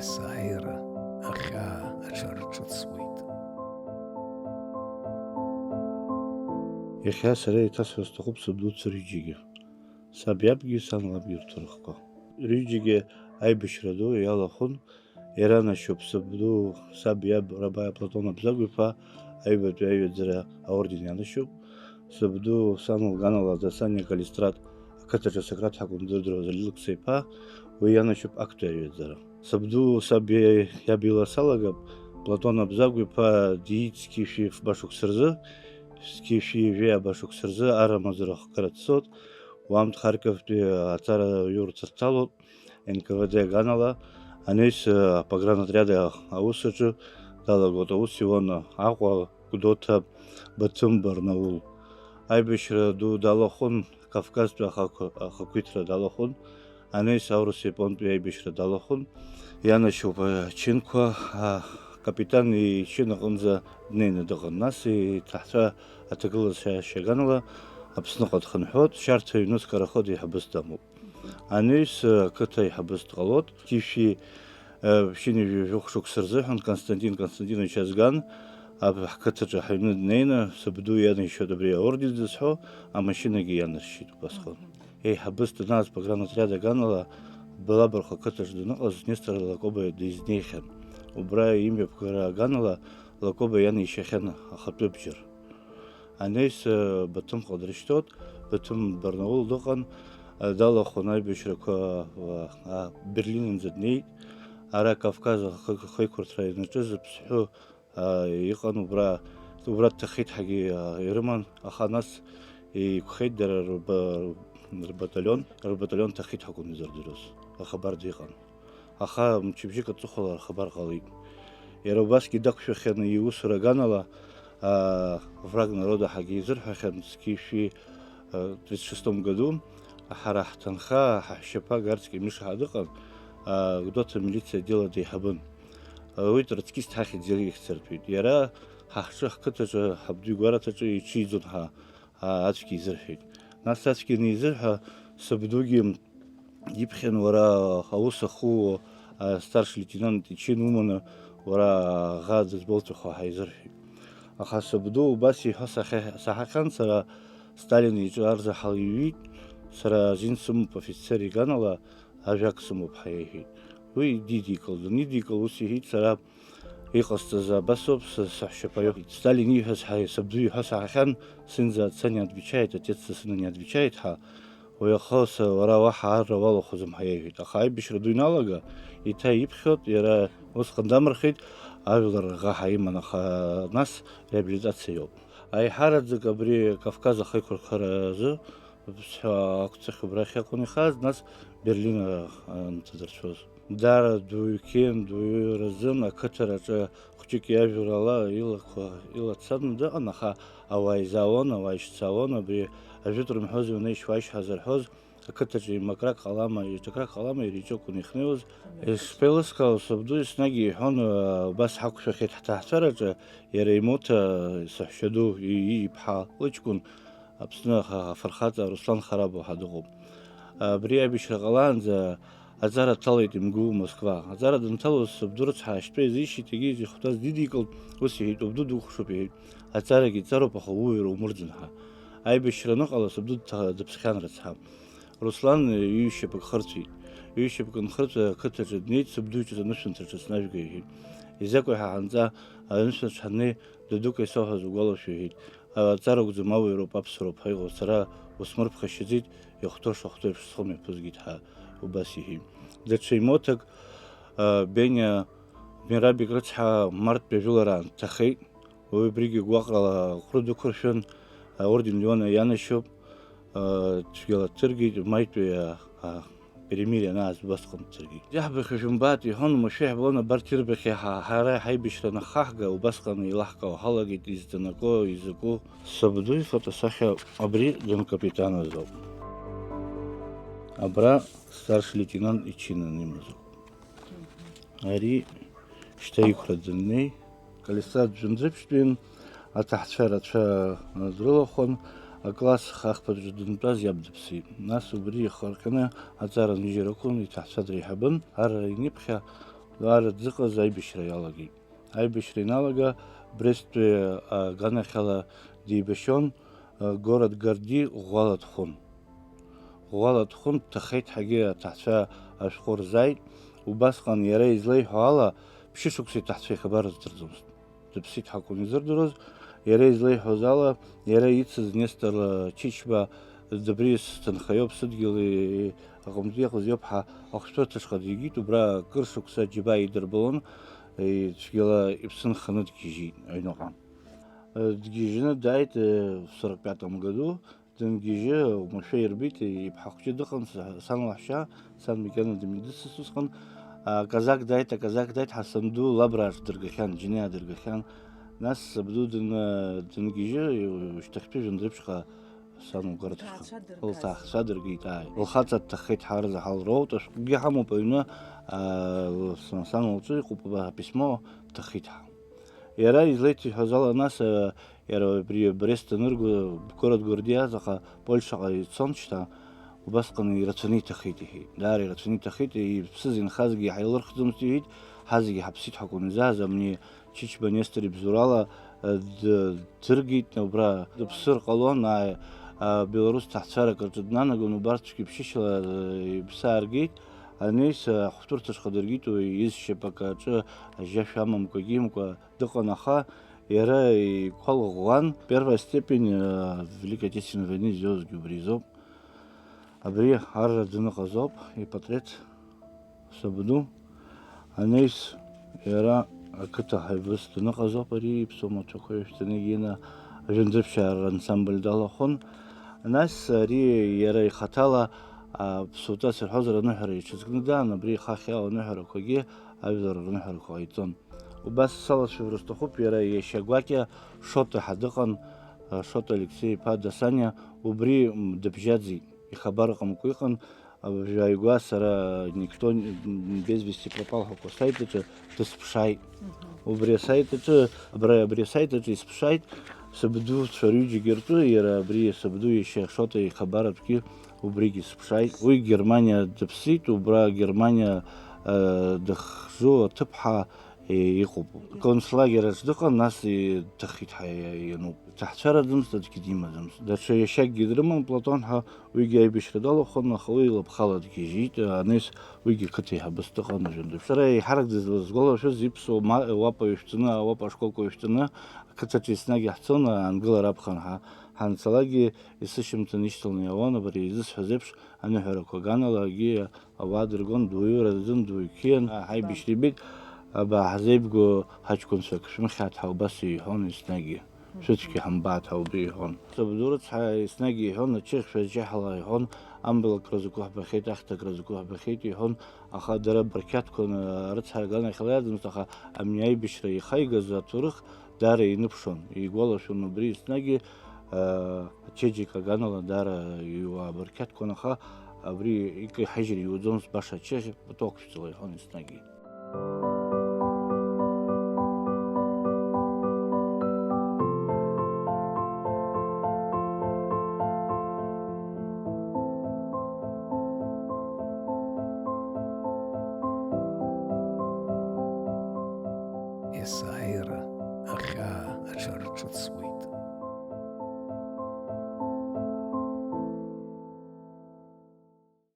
есааира ахьаа аҽарҿыцуеит. Иахьа сара еиҭасҳәаз сҭахуп сабдуцәа рҩыџьегьы, саб иабгьы сан лабгьы рҭоурыхқәа. Рҩыџьегьы аибашьра ду иалахәын, иаранашьоуп саб иаб Рабаиа Платон Абзагә-иԥа аҩбатәи аҩаӡара аорден ианашьоуп. Сабду сан лганала Дасаниа Калистрат ақыҭаҿы Сократ ҳакәын дырдыруаз Алықьса-иԥа уи ианашьоуп актәи аҩаӡара. Сабду саб иаб иласалагап Платон Абзагә-иԥа диит Скифиев башықәса рзы, Скифиев башықәса рзы арамазара хкыра дцот, уамт Харьковтәи аҵара аҩурҭа дҭалот, НКВД аганала анеис апогранотряд аус аҿы далагот. Аус иуан Аҟәа, Гәдоуҭа, Баҭым, Барнаул. Аибашьра ду далахәын, Кавказтәи ахақәиҭра далахәын, анеис аурыс иапонтәи аибашьра далахәын. Ианашьоуп ачынқәа, акапитан ичын аҟынӡа днеины дыҟан. Нас иҭаҳцәа аҭагылазаашьа аганала Аԥсныҟа дхынҳәуеит, шьарҭа ҩнуҵ караход еиҳабыс дамоуп. Анеис ақыҭа еиҳабыс дҟалот. Скифи шьыни-жәохә шықәса рзыҳәан Константин Константинович Азган ҳқыҭаҿы ҳаҩны днеины сабду ианишьоит абри аорден зызҳәо, амашьынагьы ианаршьит убасҟан. Еиҳабыс данааз погранотряд аганала Балабархә ақыҭаҿы даныҟаз Нестор Лакоба дизнеихьан. Убра имҩаԥгара аганала Лакоба ианишьахьан ахатәы бџьар. Анеис Баҭымҟа дрышьҭоит, Баҭым Барнаул дыҟан, далахәын аибашьрақәа Берлинынӡа днеит. Ара Кавказ ахеиқәырҭра ианаҿыз аԥсҳәы иҟан, убра дҭахеит ҳәагьы ирыман, аха нас еиқәхеит дара рбаталион ҭахеит ҳәа изырдыруаз, ахабар диҟан. Аха мчыбжьык аҵыхәала ахабар ҟалеит. Иара убасгьы дақәшәахьан иусура аганала враг народа ҳәагьы изырҳәахьан. Скифи 36 году ҳара ҳҭынха ҳаҳәшьаԥа Гарцкий Миша дыҟан, Гәдоуҭа милициа дела деиҳабын. Уи троцкист ҳахьӡ ирихьӡартәит. Иара ҳахҿы ҳқыҭаҿы ҳабду игәараҭаҿы иҽиӡон ҳәа ацәгьа изырҳәеит. Нас ацәгьа анизырҳәа сабдугьы иԥхьан, уара аус аху старший лейтенант ичин уманы уара аӷа дызбоуҵәахуа ҳәа изырҳәеит. Аха сабду убас иҳәо саҳахьан, сара Сталин иҿы арзаҳал иҩит, сара азин сымоуп офицер иганала ажәак сымоуп ҳәа иҳәеит. Уи дидикылт, данидикыл ус иҳәеит, сара иҟасҵаз абасоуп, саҳәшьаԥа иоуп. Сталин ииҳәаз сабду иҳәо саҳахьан, сын за отца не отвечает, отец за сына не отвечает ҳәа. Уи ахы уара уаҳа арра уалахәӡом ҳәа иҳәеит. Аха аибашьра ду иналага еиҭа иԥхьот, иара усҟан дамырхеит, ажәлар ӷаҳа иман, аха нас реабилитациа иоуп. Аиҳараӡак абри Кавказ ахеиқәырхаразы ақәҵахь убрахь акәын ихаз, нас Берлин анҭадырцәоз. Дара дуаҩ Кен, дуаҩ разын ақыҭараҿы хәҷык иажәлар ала илацан дыҟан, аха ауаа изаауан, ауаа ишцаауан, абри ажәытәра мҳәоз иунеишьуашьҳәа зырҳәоз ақыҭаҿы имакрак ҟалама, иҿакрак ҟалама, иара иҿықәын ихнеиуаз. Ишԥеилыскаау, сабду еснагь иҳәон, убас ҳақәшәахьеит ҳҭаацәараҿы, иара имоҭа саҳәшьаду иԥҳа лыҷкәын Аԥсны афырхаҵа Руслан Харабов ҳәа дыҟоуп. Абри аибашьра ҟалаанӡа аҵара дҭалеит имгәы Москва. Аҵара данҭалоз сабду рыцҳа ашьтәа изишьит, егьи изихәҭаз дидикылт, ус иҳәеит, убду духәшоуп иҳәеит. Аҵарагьы ҵароуп, аха ууаҩра умырӡын ҳәа. Аибашьра аныҟала сабду дыԥсхьан рыцҳа. Руслан ҩышьапык хырҵәеит. Ҩышьапык анхырҵәа ақыҭаҿы днеит, сабду иҿы анышәынҭраҿы снажәга иҳәеит. Изакәи ҳаҳанҵа анышәынҭраҿы ҳаннеи дадук исоуҳәаз угәалашәо иҳәеит. Аҵара акәӡам, ауаҩроуп, аԥсуароуп ҳәа иҟоу, сара усмырԥхашьаӡеит, ихәҭоу шахәҭоу еиԥш схымҩаԥызгеит ҳәа убас иҳәеит. Даҽа имоҭак Бениа Мерабик рыцҳа марттәи ажәылара дҭахеит. Уи абригьы гәаҟрала ҟәры дықәыршәын, аорден Леона ианашьоуп, цәгьала дҭыргеит, маитәи перемирие анааз убасҟан дҭыргеит. Иаҳбахьоу шәымбаат, иҳәон, уамашәа иаҳбон абарҭ ирбахьеи ҳара ҳаибашьра анахаҳга, убасҟан еилаҳкаауа ҳалагеит, изҭанаго, изакәу. Сабду ифотосахьа абри ганкапитаныз ауп. Абра старший лейтенант ичинан имазоуп. Ари шьҭа иқәра даннеи, Калистрат джәымӡыԥшьтәин, аҭаҳцәа рацәа дрылахәын, акласс ахԥатәаҿы дантәаз иаб дыԥсит. Нас убри ихарҟьаны аҵара нижьыр акәын, иҭаҳцәа дреиҳабын, ар иниԥхьа ара дзыҟаз аибашьра иалагеит. Аибашьра иналага Бресттәи аганахьала дибашьон город Гарди ӷәӷәала дхон. ӷәӷәала дхон, дҭахеит ҳәагьы аҭаҳцәа ашәҟәы рзааит. Убасҟан иара излеиҳәо ала ԥшьышықәса иҭаҳцәа ихабар рыздырӡомызт. Дыԥсит ҳакәын изырдыруаз. Иара излеиҳәоз ала иара ицыз Нестор Чичба дабри сҭынхаиоуп, сыдгьыл аҟынтәи иҟаз иоуп ҳәа ахәшәтәырҭаҿҟа дигеит. Убра кыр шықәса џьабаа идырбалон, цәгьала иԥсы нханы дгьежьит аҩныҟа. Дгьежьны дааит в 45 году. Дынгьежьы омашәа ирбеит, иԥҳа хәҷы дыҟан, сан лаҳәшьа, сан Микьяна дымидысыз усҟан. Аказак дааит, ҳасанду лабрааҿ дыргахьан, џьиниа дыргахьан. Нас сабду дынгьежьы шьҭахьтәи жәындырԥшҟа сан лгәарҭаҿҟа лҭаацәа дыргеит. Лхаҵа дҭахеит ҳарза ҳалроут, ашәҟәгьы ҳамоуп аҩны, сан лҿы иҟоуп аписьмо дҭахеит ҳа. Иара излеиҭиҳәоз ала нас иара абри Брест анырго город Гарди аҵаҟа Польшаҟа ицон шьҭа, убасҟан ирацәаны иҭахеит иҳәеит. Даара ирацәаны иҭахеит, иԥсыз инхазгьы ҳаилырхӡомызт иҳәеит, ҳазегьы ҳаԥсит ҳәа изааз абни Чичба Нестор ибзурала дыргеит, убра дыԥсыр ҟалон, Беларусь ҭаҳцәарак рҿы днанагон, убарҭқәагьы ԥшьышьала иԥсы ааргеит. Анеис ахәшәтәырҭаҿҟа дыргеит, изшьапык аҿы ажьашә амамкәагьы имкәа дыҟан, аха иара иқәал ӷәӷәан. Первая степень Великой Отечественной войны зиозгьы убри азоуп. Абри арра дныҟаз ауп, ипатреҭ сабду. Анеис иара ақыҭа ҳаибас дныҟаз ауп, ари иԥсуа мацәақәа ҩышьҭны ина ажәындырԥшьаа рансамбль далахон. Нас ари иара ихаҭала ԥсуаҵас ирҳәозар аныҳәара иҽазкны даан, абри ихахь иало аныҳәарақәагьы ажәлар рныҳәарақәа ҟаиҵон. Убас салацәажәара сҭахуп, иара иашьа гәакьа Шота ҳәа дыҟан, Шота Алексеи-иԥа Дасаниа, убри дыбжьаӡит, ихабар ыҟамкәа иҟан. Ажәааигәа сара никто без вести пропал ҳәа асайт аҿы дысԥшааит. Убри асайт аҿы, абри асайт аҿы исԥшааит сабдуцәа рҩыџьагьы ртәы, иара абри сабду иашьа Шота ихабаратәгьы убригьы сыԥшааит. Уи Германиа дыԥсит, убра Германиа дыхжу аҭыԥҳа иҟоуп. Концлагераҿ дыҟан, нас дҭахеит ҳәа иануп. Ҭаҳцәараӡамызт, аӡәгьы димаӡамызт. Даҽа иашьакгьы дрыман, Платон ҳәа, уигьы аибашьра далахон, аха уи лыԥхала дгьежьит. Анес уигьы қыҭаиҳабыс дыҟан ажәындырԥшь. Сара иҳарак дызлазгәалашәоз иԥсуа уапа ҩышәҵаны, ауапа ашколқәа ҩышәҵаны ақыҭаҿы еснагь ҳцон, аангылара аԥхын ҳанцалакгьы есышьымҭан ишьҭаланы иауан. Абри изысҳәаз еиԥш аныҳәарақәа аганалагьы ауаа дыргон, дуаҩы раӡын, дуаҩ қьиан, ҳаибашьра ибеит. Ҳзеибго ҳаҷкәынцәак шәымхьаат ҳәа убас иҳәон еснагьы. Шәыцәгьа ҳамбаат ҳәа убри иҳәон. Сабду рыцҳа еснагь иҳәон, аҽеихьшәа џьаҳала иҳәон, амбалакра закәу ҳбахьеит, ахҭакра закәу ҳбахьеит иҳәон, аха дара барқьаҭқәан рыцҳа аганахьала иаӡамызт, аха амни аибашьра ихаигаз аҭоурых даара иныԥшон, игәалашәон убри еснагьы ачеиџьыка аганала даара иуаабырқьаҭқәан, аха абри икаиҳажьыр иуӡомызт баша ачеиџь патуақәшәҵала иҳәон еснагьы. Есааира ахьаа аҽарҿыцуеит.